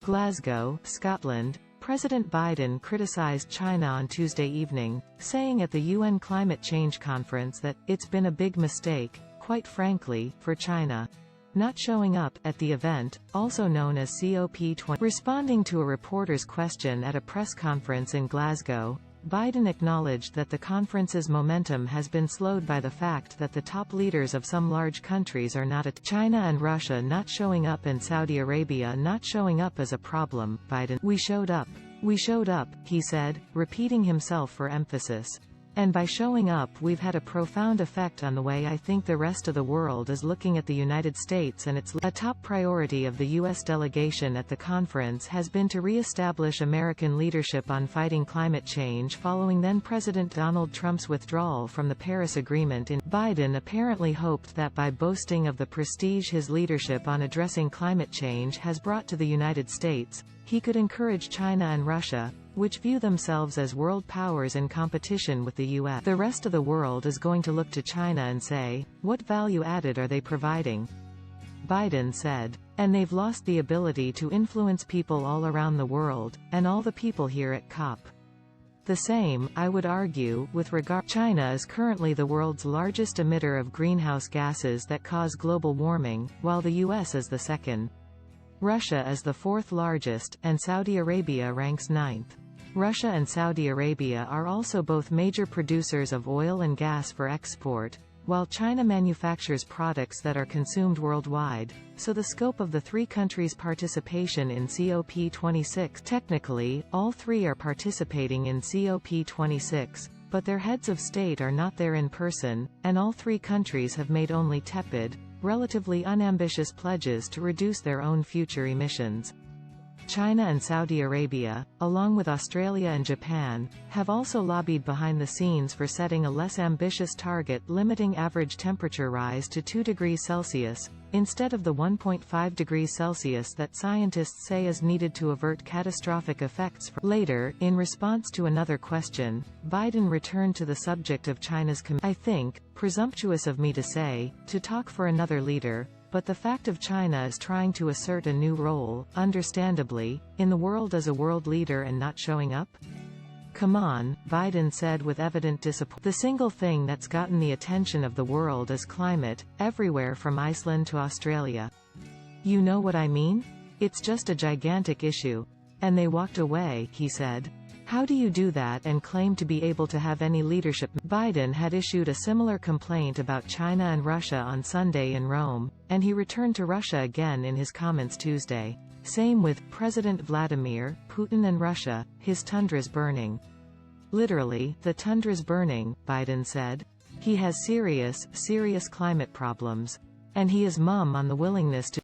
Glasgow, Scotland. President Biden criticized China on Tuesday evening, saying at the UN Climate Change Conference that, "It's been a big mistake, quite frankly, for China not showing up at the event, also known as COP20. Responding to a reporter's question at a press conference in Glasgow, Biden acknowledged that the conference's momentum has been slowed by the fact that the top leaders of some large countries are not at China and Russia not showing up and Saudi Arabia not showing up as a problem. Biden, "We showed up. We showed up," he said, repeating himself for emphasis. "And by showing up we've had a profound effect on the way I think the rest of the world is looking at the United States and its." A top priority of the U.S. delegation at the conference has been to re-establish American leadership on fighting climate change following then-President Donald Trump's withdrawal from the Paris Agreement. Biden apparently hoped that by boasting of the prestige his leadership on addressing climate change has brought to the United States, he could encourage China and Russia, which view themselves as world powers in competition with the U.S. The rest of the world is going to look to China and say, "What value added are they providing?" Biden said. "And they've lost the ability to influence people all around the world, and all the people here at COP. The same, I would argue, with regard. China is currently the world's largest emitter of greenhouse gases that cause global warming, while the U.S. is the second. Russia is the fourth largest, and Saudi Arabia ranks ninth. Russia and Saudi Arabia are also both major producers of oil and gas for export, while China manufactures products that are consumed worldwide, so the scope of the three countries' participation in COP26. Technically, all three are participating in COP26, but their heads of state are not there in person, and all three countries have made only tepid, relatively unambitious pledges to reduce their own future emissions. China and Saudi Arabia, along with Australia and Japan, have also lobbied behind the scenes for setting a less ambitious target limiting average temperature rise to 2 degrees Celsius, instead of the 1.5 degrees Celsius that scientists say is needed to avert catastrophic effects. Later, in response to another question, Biden returned to the subject of China's "I think, presumptuous of me to say, to talk for another leader, but the fact of China is trying to assert a new role, understandably, in the world as a world leader and not showing up? Come on," Biden said with evident disappointment. "The single thing that's gotten the attention of the world is climate, everywhere from Iceland to Australia. You know what I mean? It's just a gigantic issue. And they walked away," he said. "How do you do that and claim to be able to have any leadership?" Biden had issued a similar complaint about China and Russia on Sunday in Rome, and he returned to Russia again in his comments Tuesday. Same with President Vladimir Putin and Russia, his tundra's burning. "Literally, the tundra's burning," Biden said. "He has serious climate problems. And he is mum on the willingness to